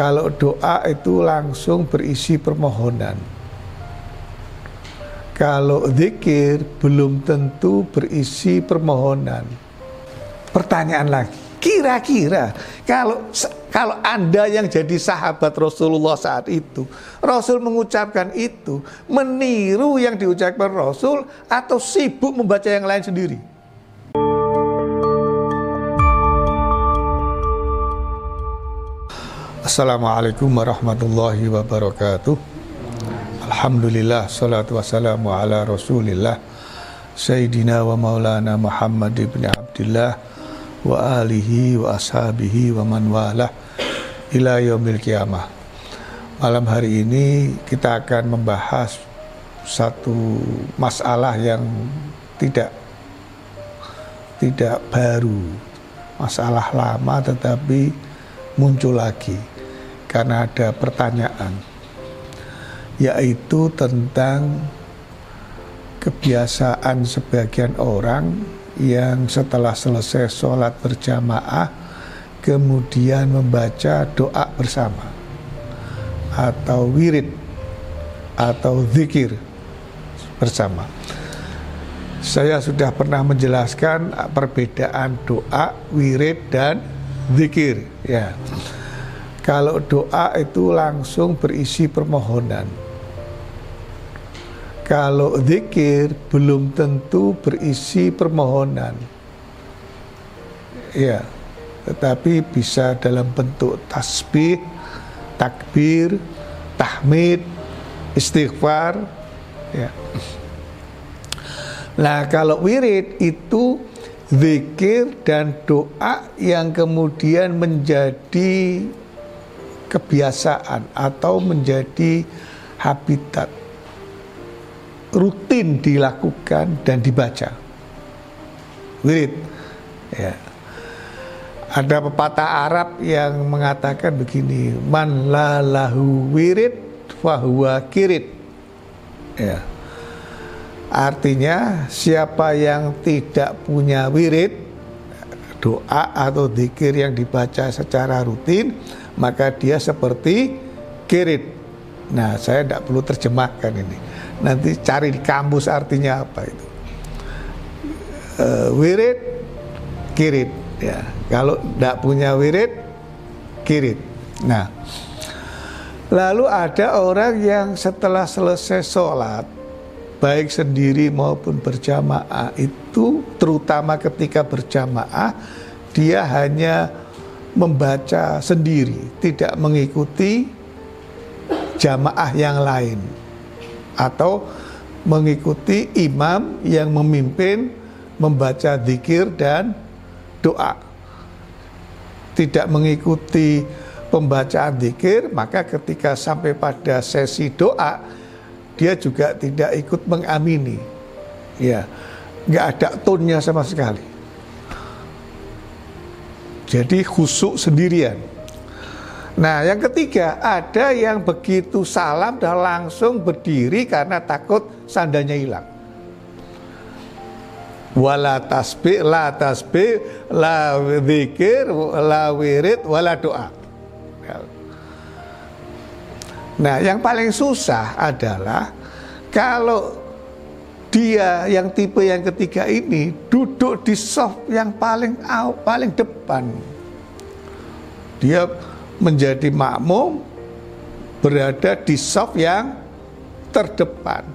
Kalau doa itu langsung berisi permohonan. Kalau zikir belum tentu berisi permohonan. Pertanyaan lagi, kira-kira kalau Anda yang jadi sahabat Rasulullah saat itu, Rasul mengucapkan itu, meniru yang diucapkan Rasul atau sibuk membaca yang lain sendiri? Assalamualaikum warahmatullahi wabarakatuh. Alhamdulillah, salatu wassalamu ala rasulillah Sayyidina wa maulana Muhammad ibn Abdillah wa alihi wa ashabihi wa man walah ila yaumil qiyamah. Malam hari ini kita akan membahas satu masalah yang tidak baru, masalah lama tetapi muncul lagi karena ada pertanyaan, yaitu tentang kebiasaan sebagian orang yang setelah selesai sholat berjamaah kemudian membaca doa bersama atau wirid atau zikir bersama. Saya sudah pernah menjelaskan perbedaan doa, wirid, dan zikir, ya. Kalau doa itu langsung berisi permohonan. Kalau zikir belum tentu berisi permohonan, ya, tetapi bisa dalam bentuk tasbih, takbir, tahmid, istighfar, ya. Nah, kalau wirid itu zikir dan doa yang kemudian menjadi kebiasaan atau menjadi habitat, rutin dilakukan dan dibaca. Wirid, ya. Ada pepatah Arab yang mengatakan begini, man la lahu wirid fahuwa kirid, ya. Artinya siapa yang tidak punya wirid, doa atau zikir yang dibaca secara rutin, maka dia seperti kirid. Nah, saya tidak perlu terjemahkan ini. Nanti cari di kamus artinya apa itu. Wirid, kirid, ya. Kalau tidak punya wirid, kirid. Nah, lalu ada orang yang setelah selesai sholat, baik sendiri maupun berjamaah, itu terutama ketika berjamaah dia hanya membaca sendiri, tidak mengikuti jamaah yang lain atau mengikuti imam yang memimpin membaca zikir dan doa. Tidak mengikuti pembacaan zikir, maka ketika sampai pada sesi doa dia juga tidak ikut mengamini, ya, nggak ada tonnya sama sekali. Jadi khusyuk sendirian. Nah, yang ketiga, ada yang begitu salam dan langsung berdiri karena takut sandalnya hilang. Wala tasbih, la tasbih, la zikir, la wirid, wala doa. Nah, yang paling susah adalah kalau dia yang tipe yang ketiga ini duduk di soft yang paling depan. Dia menjadi makmum berada di soft yang terdepan.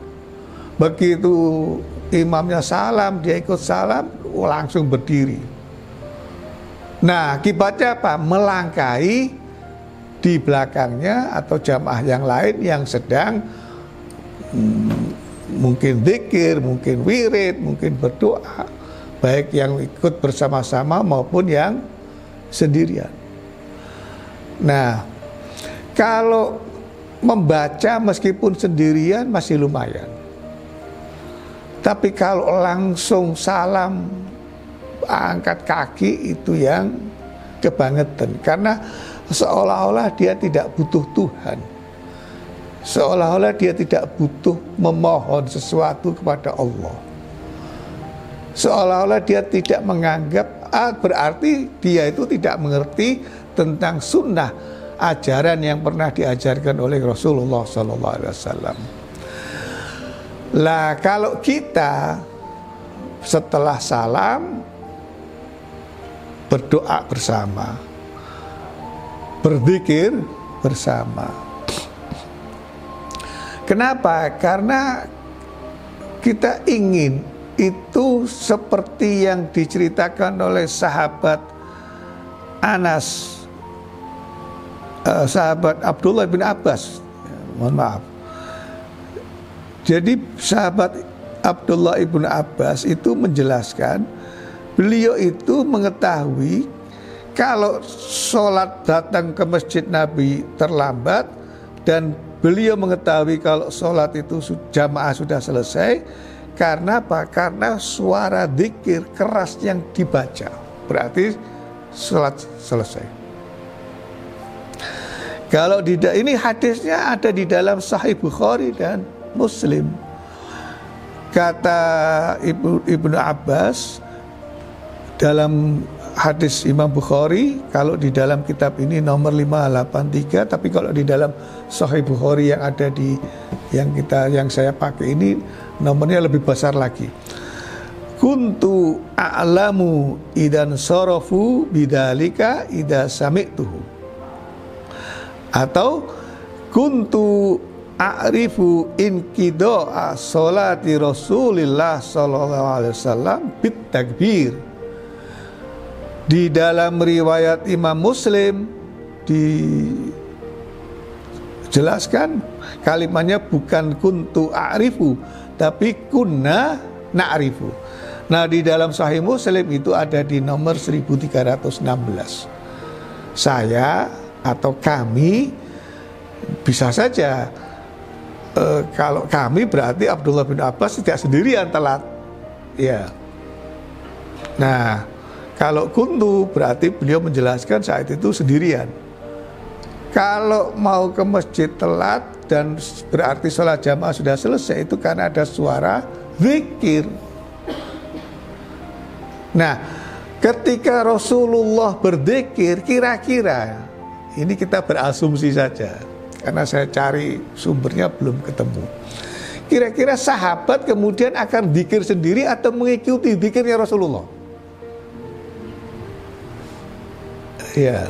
Begitu imamnya salam, dia ikut salam, langsung berdiri. Nah, akibatnya apa? Melangkahi di belakangnya atau jamaah yang lain yang sedang mungkin zikir, mungkin wirid, mungkin berdoa, baik yang ikut bersama-sama maupun yang sendirian. Nah, kalau membaca meskipun sendirian masih lumayan, tapi kalau langsung salam, angkat kaki, itu yang kebangetan, karena seolah-olah dia tidak butuh Tuhan, seolah-olah dia tidak butuh memohon sesuatu kepada Allah, seolah-olah dia tidak menganggap berarti dia itu tidak mengerti tentang sunnah ajaran yang pernah diajarkan oleh Rasulullah SAW. Lah kalau kita setelah salam berdoa bersama, berzikir bersama. Kenapa? Karena kita ingin itu seperti yang diceritakan oleh sahabat Anas, sahabat Abdullah bin Abbas. Mohon maaf. Jadi sahabat Abdullah bin Abbas itu menjelaskan, beliau itu mengetahui kalau sholat datang ke masjid Nabi terlambat, dan beliau mengetahui kalau sholat itu jamaah sudah selesai. Karena apa? Karena suara zikir keras yang dibaca, berarti sholat selesai. Kalau tidak, ini hadisnya ada di dalam Sahih Bukhari dan Muslim. Kata Ibnu Abbas dalam hadis Imam Bukhari, kalau di dalam kitab ini nomor 583, tapi kalau di dalam Sahih Bukhari yang ada di yang saya pakai ini nomornya lebih besar lagi. Kuntu a'lamu idan sarafu bidzalika idza sami'tuhu, atau kuntu a'rifu inqida'a sholati Rasulillah sallallahu alaihi wasallam bit takbir. Di dalam riwayat Imam Muslim dijelaskan kalimatnya bukan kuntu a'rifu, tapi kunna na'rifu. Nah, di dalam Sahih Muslim itu ada di nomor 1316. Saya atau kami, bisa saja kalau kami berarti Abdullah bin Abbas tidak sendirian telat, ya. Nah, kalau kuntu berarti beliau menjelaskan saat itu sendirian. Kalau mau ke masjid telat dan berarti sholat jamaah sudah selesai, itu karena ada suara zikir. Nah, ketika Rasulullah berzikir, kira-kira ini kita berasumsi saja, karena saya cari sumbernya belum ketemu. Kira-kira sahabat kemudian akan zikir sendiri atau mengikuti zikirnya Rasulullah? Ya,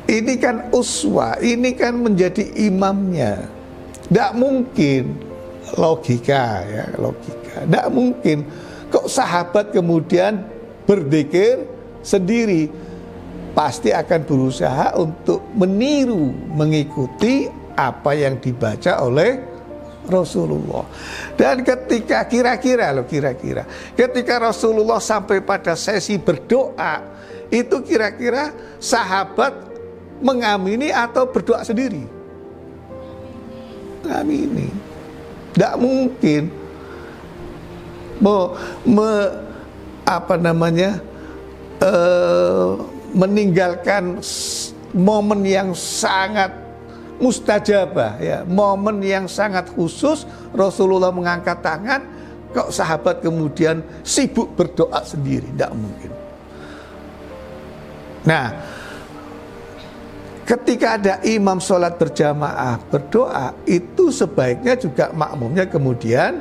ini kan uswah, ini kan menjadi imamnya. Tidak mungkin, logika ya, logika. Tidak mungkin kok sahabat kemudian berzikir sendiri. Pasti akan berusaha untuk meniru, mengikuti apa yang dibaca oleh Rasulullah. Dan ketika kira-kira ketika Rasulullah sampai pada sesi berdoa, itu kira-kira sahabat mengamini atau berdoa sendiri? Mengamini. Tidak mungkin meninggalkan momen yang sangat mustajabah, ya, momen yang sangat khusus. Rasulullah mengangkat tangan, kok sahabat kemudian sibuk berdoa sendiri? Tidak mungkin. Nah, ketika ada imam sholat berjamaah berdoa, itu sebaiknya juga makmumnya kemudian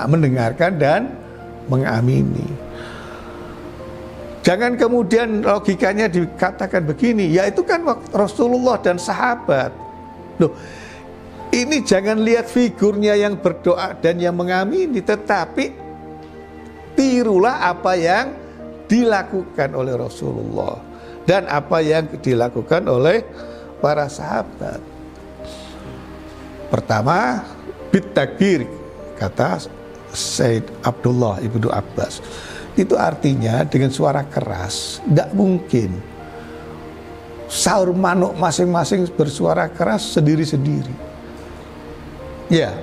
mendengarkan dan mengamini. Jangan kemudian logikanya dikatakan begini, ya itu kan Rasulullah dan sahabat. Loh, ini jangan lihat figurnya yang berdoa dan yang mengamini, tetapi tirulah apa yang dilakukan oleh Rasulullah dan apa yang dilakukan oleh para sahabat. Pertama, bit takbir, kata Said Abdullah ibnu Abbas. Itu artinya dengan suara keras. Tidak mungkin sahur manuk masing-masing bersuara keras sendiri-sendiri. Ya,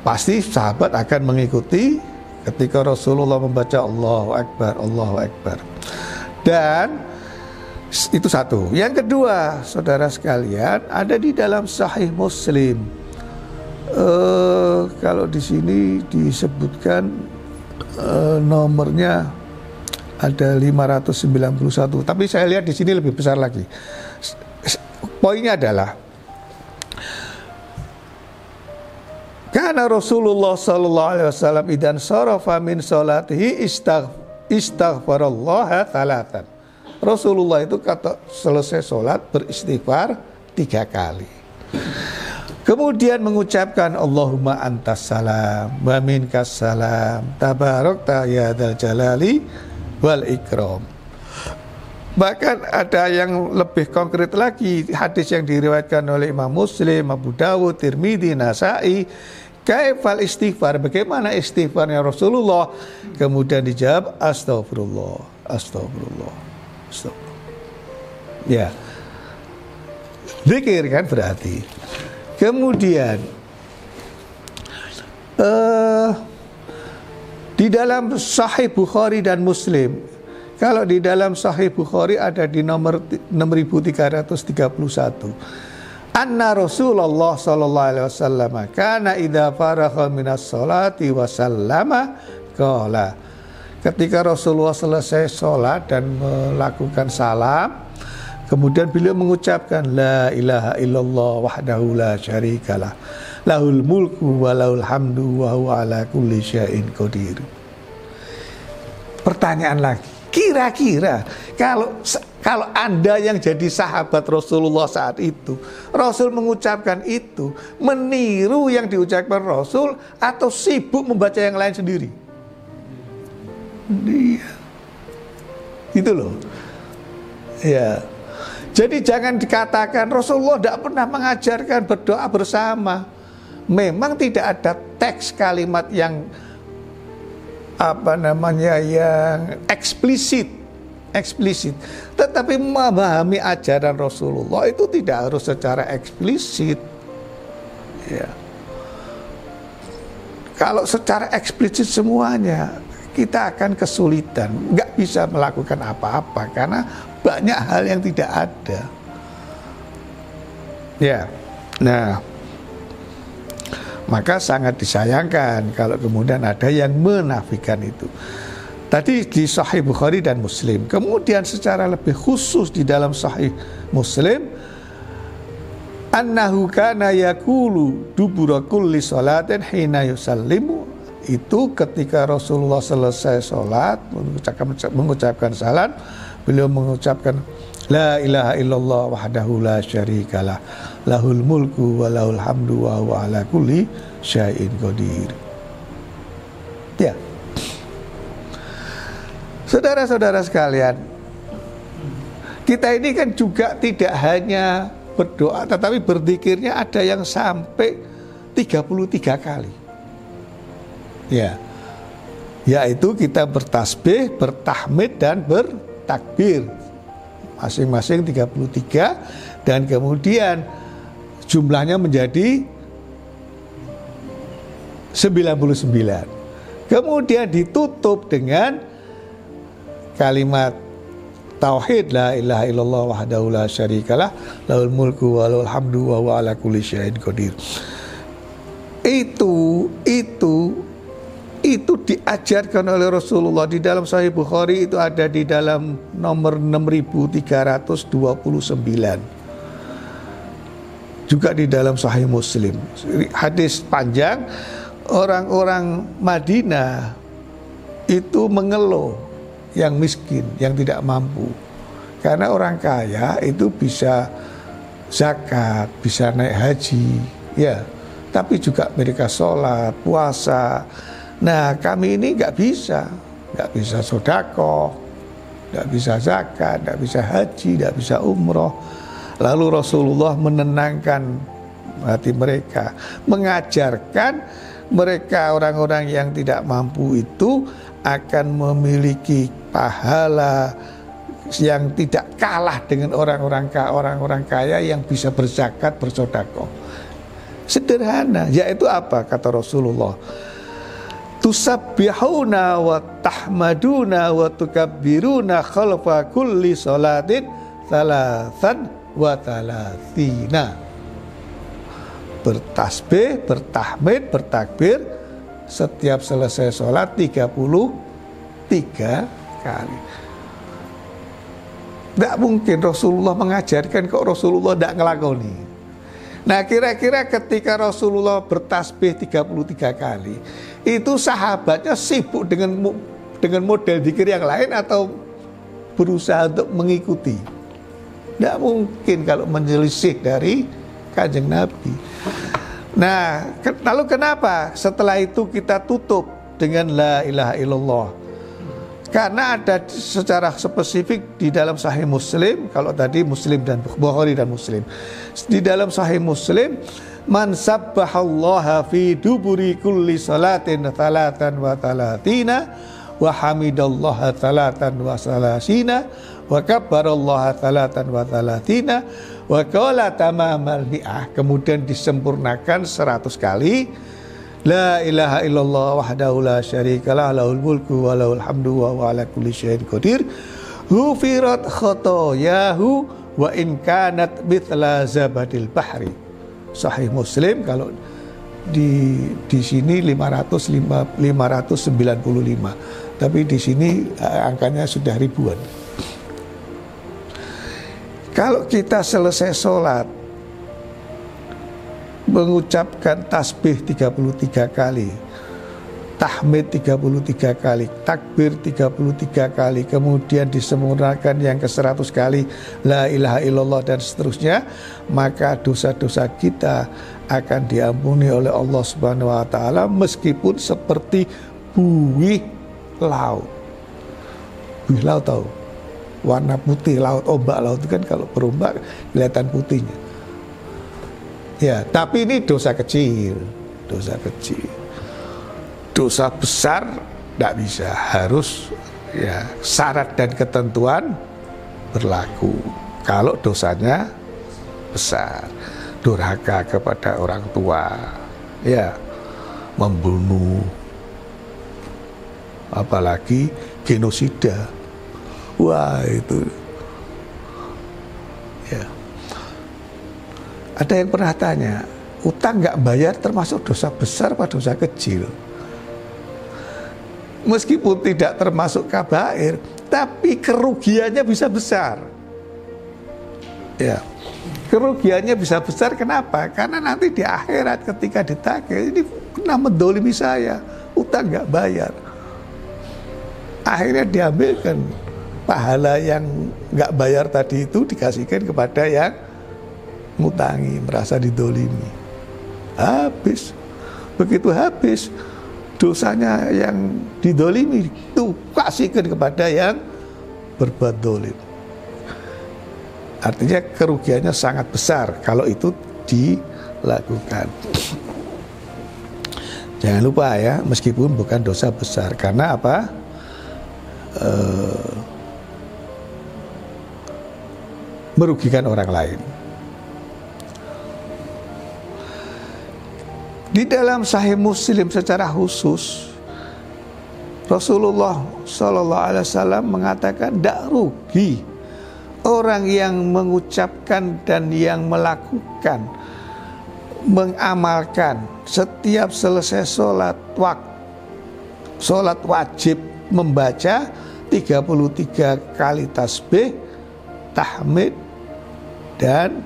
pasti sahabat akan mengikuti ketika Rasulullah membaca Allahu Akbar, Allahu Akbar. Dan itu satu. Yang kedua, saudara sekalian, ada di dalam Sahih Muslim. Kalau di sini disebutkan nomornya ada 591. Tapi saya lihat di sini lebih besar lagi. Poinnya adalah karena Rasulullah sallallahu alaihi wasallam idan sarafa min salatihi istaghfarallaha tsalatan. Rasulullah itu kata selesai sholat beristighfar 3 kali. Kemudian mengucapkan Allahumma antas salam wa minkas salam tabarakta ya dzal jalali wal ikram. Bahkan ada yang lebih konkret lagi, hadis yang diriwayatkan oleh Imam Muslim, Abu Dawud, Tirmidzi, Nasai. Kaifal istighfar, bagaimana istighfarnya Rasulullah? Kemudian dijawab astagfirullah, astagfirullah, astagfirullah. Ya, zikir kan berarti. Kemudian di dalam Sahih Bukhari dan Muslim, kalau di dalam Sahih Bukhari ada di nomor 6331, anna Rasulullah sallallahu alaihi wasallam kana idza faragha minas salati wa sallama qala. Ketika Rasulullah selesai salat dan melakukan salam, kemudian beliau mengucapkan la ilaha illallah wahdahu la syarikalah lahul mulku wa lahul hamdu wa huwa ala kulli syai'in qadir. Pertanyaan lagi, kira-kira kalau Anda yang jadi sahabat Rasulullah saat itu, Rasul mengucapkan itu, meniru yang diucapkan Rasul atau sibuk membaca yang lain sendiri? Iya. Gitu loh. Ya. Jadi jangan dikatakan Rasulullah tidak pernah mengajarkan berdoa bersama. Memang tidak ada teks kalimat yang yang eksplisit. Tetapi memahami ajaran Rasulullah itu tidak harus secara eksplisit. Ya. Kalau secara eksplisit semuanya, kita akan kesulitan, nggak bisa melakukan apa-apa karena banyak hal yang tidak ada. Ya, nah, maka sangat disayangkan kalau kemudian ada yang menafikan itu. Tadi di Sahih Bukhari dan Muslim. Kemudian secara lebih khusus di dalam Sahih Muslim, annahu kana yaqulu dubura kulli salatin hina yusallimu. Itu ketika Rasulullah selesai sholat mengucapkan salam, beliau mengucapkan la ilaha illallah wahdahu la syarikalah lahul mulku wa lahul hamdu wa huwa ala kulli syai'in qadir. Ya. Saudara-saudara sekalian, kita ini kan juga tidak hanya berdoa, tetapi berzikirnya ada yang sampai 33 kali. Ya, yaitu kita bertasbih, bertahmid dan bertakbir masing-masing 33, dan kemudian jumlahnya menjadi 99. Kemudian ditutup dengan kalimat tauhid la ilaha illallah wahdahu la syarikalah lahul mulku wa lahul hamdu wa huwa ala kulli syai'in qadir. Itu diajarkan oleh Rasulullah di dalam Sahih Bukhari, itu ada di dalam nomor 6329. Juga di dalam Sahih Muslim. Hadis panjang, orang-orang Madinah itu mengeluh yang miskin, yang tidak mampu. Karena orang kaya itu bisa zakat, bisa naik haji, ya. Tapi juga mereka sholat, puasa. Nah, kami ini nggak bisa sedekah, nggak bisa zakat, nggak bisa haji, nggak bisa umroh. Lalu Rasulullah menenangkan hati mereka, mengajarkan mereka orang-orang yang tidak mampu itu akan memiliki pahala yang tidak kalah dengan orang-orang kaya yang bisa berzakat, bersedekah. Sederhana, yaitu apa kata Rasulullah? Tusabbihuna wa tahmaduna wa tukabbiruna khalfa kulli salatin thalathan wa thalathina. Bertasbih, bertahmid, bertakbir setiap selesai sholat 33 kali. Tidak mungkin Rasulullah mengajarkan kok Rasulullah tidak ngelakoni. Nah kira-kira ketika Rasulullah bertasbih 33 kali, itu sahabatnya sibuk dengan model zikir yang lain atau berusaha untuk mengikuti? Tidak mungkin kalau menyelisih dari Kanjeng Nabi. Nah lalu kenapa setelah itu kita tutup dengan la ilaha illallah? Karena ada secara spesifik di dalam Sahih Muslim. Kalau tadi Muslim dan Bukhari dan Muslim, di dalam Sahih Muslim, man sabbahallaha fi duburi kulli salatin talatan wa talatina wa hamidallaha talatan wa salasina wa kabbarallaha talatan wa talatina wa qala tamamal mi'ah, kemudian disempurnakan 100 kali. La ilaha illallah wahdahu la syarikalah lahul mulku wa lahul hamdu wa ala kulli syai'in qadir. Ghufirat khotoyahu wa in kanat mithla zabadil bahri. Sahih Muslim. Kalau di sini 595, tapi di sini angkanya sudah ribuan. Kalau kita selesai sholat mengucapkan tasbih 33 kali, tahmid 33 kali, takbir 33 kali, kemudian disempurnakan yang ke-100 kali, la ilaha illallah dan seterusnya, maka dosa-dosa kita akan diampuni oleh Allah Subhanahu wa taala meskipun seperti buih laut. Buih laut tahu? Warna putih laut, ombak laut itu kan kalau berombak kelihatan putihnya. Ya, tapi ini dosa kecil, dosa kecil. Dosa besar tidak bisa, harus ya syarat dan ketentuan berlaku. Kalau dosanya besar, durhaka kepada orang tua, ya, membunuh, apalagi genosida, wah itu, ya. Ada yang pernah tanya, utang nggak bayar termasuk dosa besar atau dosa kecil? Meskipun tidak termasuk kabair, tapi kerugiannya bisa besar. Ya, kerugiannya bisa besar. Kenapa? Karena nanti di akhirat ketika ditagih, ini pernah mendolimi saya, utang nggak bayar. Akhirnya diambilkan pahala yang nggak bayar tadi itu dikasihkan kepada yang ngutangi, merasa didolimi. Habis. Begitu habis, dosanya yang didolimi itu kasihkan kepada yang berbuat dolim. Artinya kerugiannya sangat besar kalau itu dilakukan. Jangan lupa ya, meskipun bukan dosa besar. Karena apa? Merugikan orang lain. Di dalam Sahih Muslim secara khusus, Rasulullah SAW mengatakan tidak rugi orang yang mengucapkan dan yang melakukan, mengamalkan setiap selesai sholat wajib membaca 33 kali tasbih, tahmid dan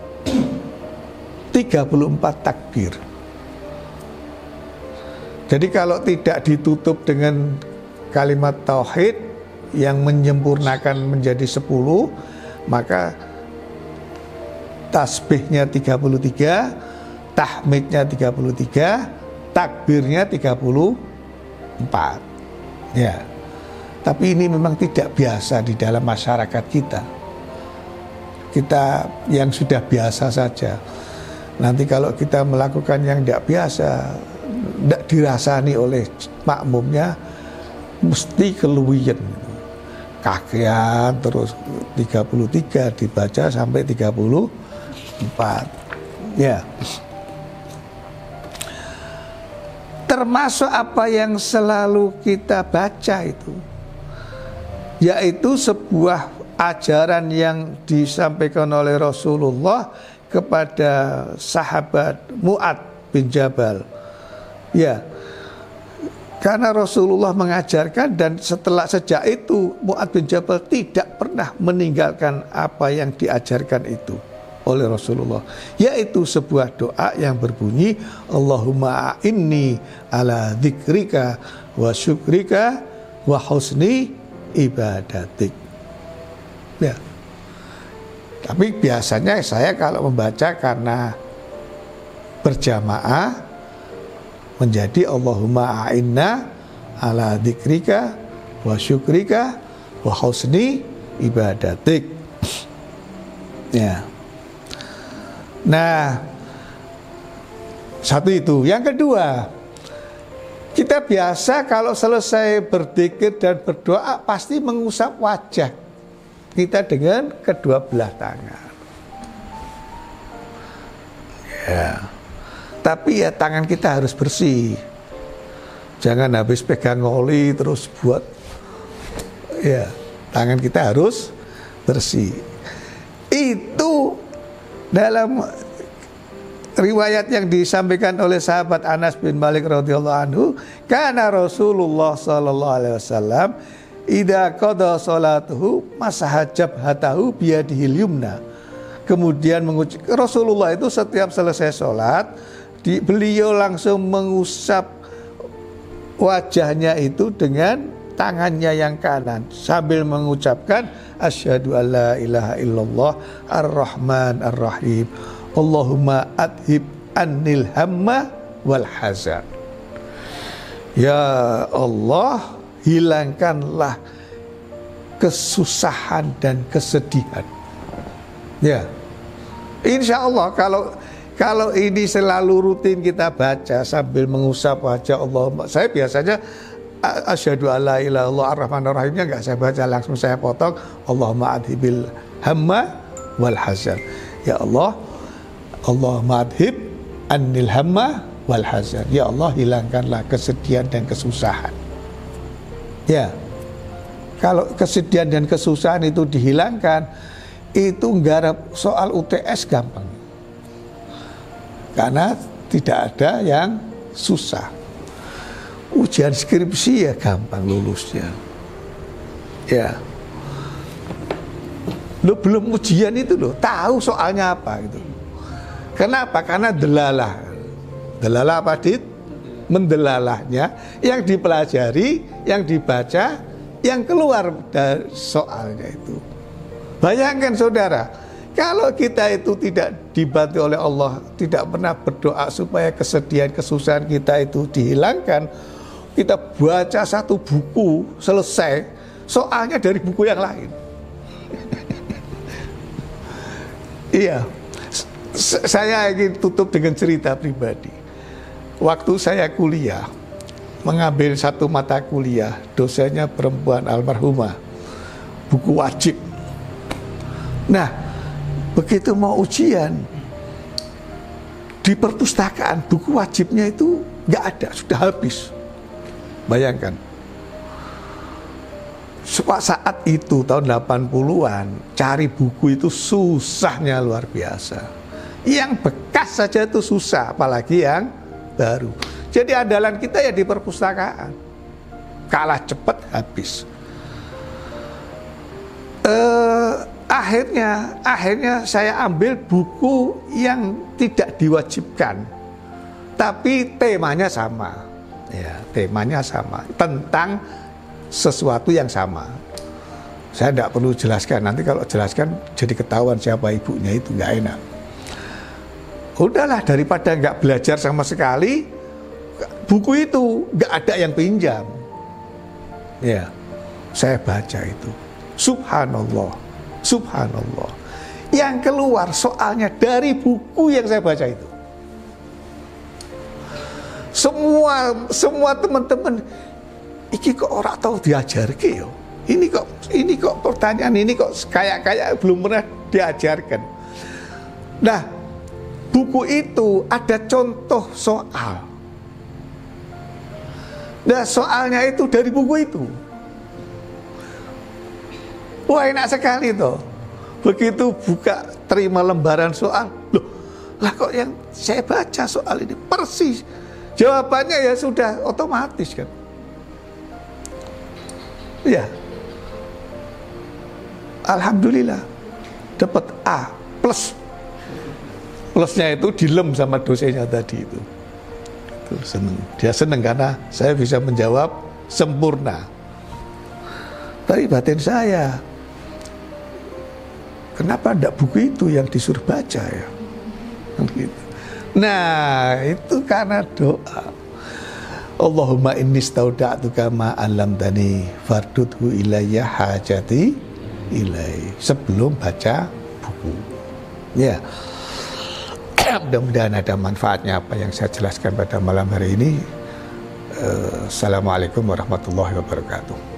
34 takbir. Jadi kalau tidak ditutup dengan kalimat tauhid yang menyempurnakan menjadi 10, maka tasbihnya 33, tahmidnya 33, takbirnya 34. Ya. Tapi ini memang tidak biasa di dalam masyarakat kita. Kita yang sudah biasa saja. Nanti kalau kita melakukan yang tidak biasa, tidak dirasani oleh makmumnya, mesti keluwian, kakean, terus 33 dibaca sampai 34. Ya. Termasuk apa yang selalu kita baca itu, yaitu sebuah ajaran yang disampaikan oleh Rasulullah kepada sahabat Mu'adz bin Jabal. Ya, Karena Rasulullah mengajarkan, dan sejak itu Mu'adz bin Jabal tidak pernah meninggalkan apa yang diajarkan itu oleh Rasulullah, yaitu sebuah doa yang berbunyi Allahumma a'inni ala dzikrika wa syukrika wa husni ibadatik. Ya. Tapi biasanya saya kalau membaca karena berjamaah menjadi Allahumma a'inna ala dzikrika wa syukrika wa husni ibadatik. Ya. Nah, satu itu. Yang kedua, kita biasa kalau selesai berzikir dan berdoa pasti mengusap wajah kita dengan kedua belah tangan. Ya. Tapi ya tangan kita harus bersih. Jangan habis pegang oli terus buat. Ya, tangan kita harus bersih. Itu dalam riwayat yang disampaikan oleh sahabat Anas bin Malik radhiyallahu anhu, karena Rasulullah sallallahu alaihi wasallam idza qada salatuhu masaha jabhatahu biyadihil yumna. Kemudian Rasulullah itu setiap selesai salat, beliau langsung mengusap wajahnya itu dengan tangannya yang kanan sambil mengucapkan asyhadu alla ilaha illallah ar-rahman ar-rahim Allahumma adhib annil hamma wal hazan. Ya Allah, hilangkanlah kesusahan dan kesedihan. Ya, insya Allah kalau ini selalu rutin kita baca sambil mengusap wajah Allah. Saya biasanya asyhadu alla ilaha illallah ar-rahman ar-rahimnya enggak saya baca, langsung saya potong Allahumma adhibil hamma wal hazan. Ya Allah, Allahumma adhib annil hamma wal hazan. Ya Allah, hilangkanlah kesedihan dan kesusahan. Ya, kalau kesedihan dan kesusahan itu dihilangkan, itu nggarap soal UTS gampang. Karena tidak ada yang susah. Ujian skripsi ya gampang lulusnya. Ya. Lo belum ujian itu lo tahu soalnya apa gitu. Kenapa? Karena delalah. Delalah apa, Dit? Mendelalahnya yang dipelajari, yang dibaca, yang keluar dari soalnya itu. Bayangkan saudara, kalau kita itu tidak dibantu oleh Allah, tidak pernah berdoa supaya kesedihan, kesusahan kita itu dihilangkan, kita baca satu buku selesai, soalnya dari buku yang lain. Iya, saya ingin tutup dengan cerita pribadi. Waktu saya kuliah, mengambil satu mata kuliah, dosennya perempuan almarhumah, buku wajib. Nah, begitu mau ujian, di perpustakaan buku wajibnya itu nggak ada, sudah habis. Bayangkan, saat itu tahun 80-an cari buku itu susahnya luar biasa. Yang bekas saja itu susah, apalagi yang baru. Jadi andalan kita ya di perpustakaan. Kalah cepat habis. Akhirnya saya ambil buku yang tidak diwajibkan, tapi temanya sama. Ya, temanya sama, tentang sesuatu yang sama. Saya tidak perlu jelaskan, nanti kalau jelaskan jadi ketahuan siapa ibunya, itu nggak enak. Udahlah, daripada nggak belajar sama sekali, buku itu nggak ada yang pinjam. Ya, saya baca itu. Subhanallah, subhanallah. Yang keluar soalnya dari buku yang saya baca itu. Semua teman-teman, iki kok orang tahu diajarke yo. Ini kok pertanyaan ini kok kayak belum pernah diajarkan. Nah, buku itu ada contoh soal. Nah, soalnya itu dari buku itu. Wah, enak sekali toh. Begitu buka terima lembaran soal, loh, lah kok yang saya baca soal ini persis. Jawabannya ya sudah otomatis kan. Ya, alhamdulillah dapat A plus. Plusnya itu dilem sama dosennya tadi itu. Seneng. Dia seneng karena saya bisa menjawab sempurna. Tapi batin saya, kenapa tidak buku itu yang disuruh baca ya? Gitu. Nah, itu karena doa. Allahumma inni stauda'tuka ma 'allamtani fardudhu ilayya hajati ilai. Sebelum baca buku. Ya. Mudah-mudahan ada manfaatnya apa yang saya jelaskan pada malam hari ini. Assalamualaikum warahmatullahi wabarakatuh.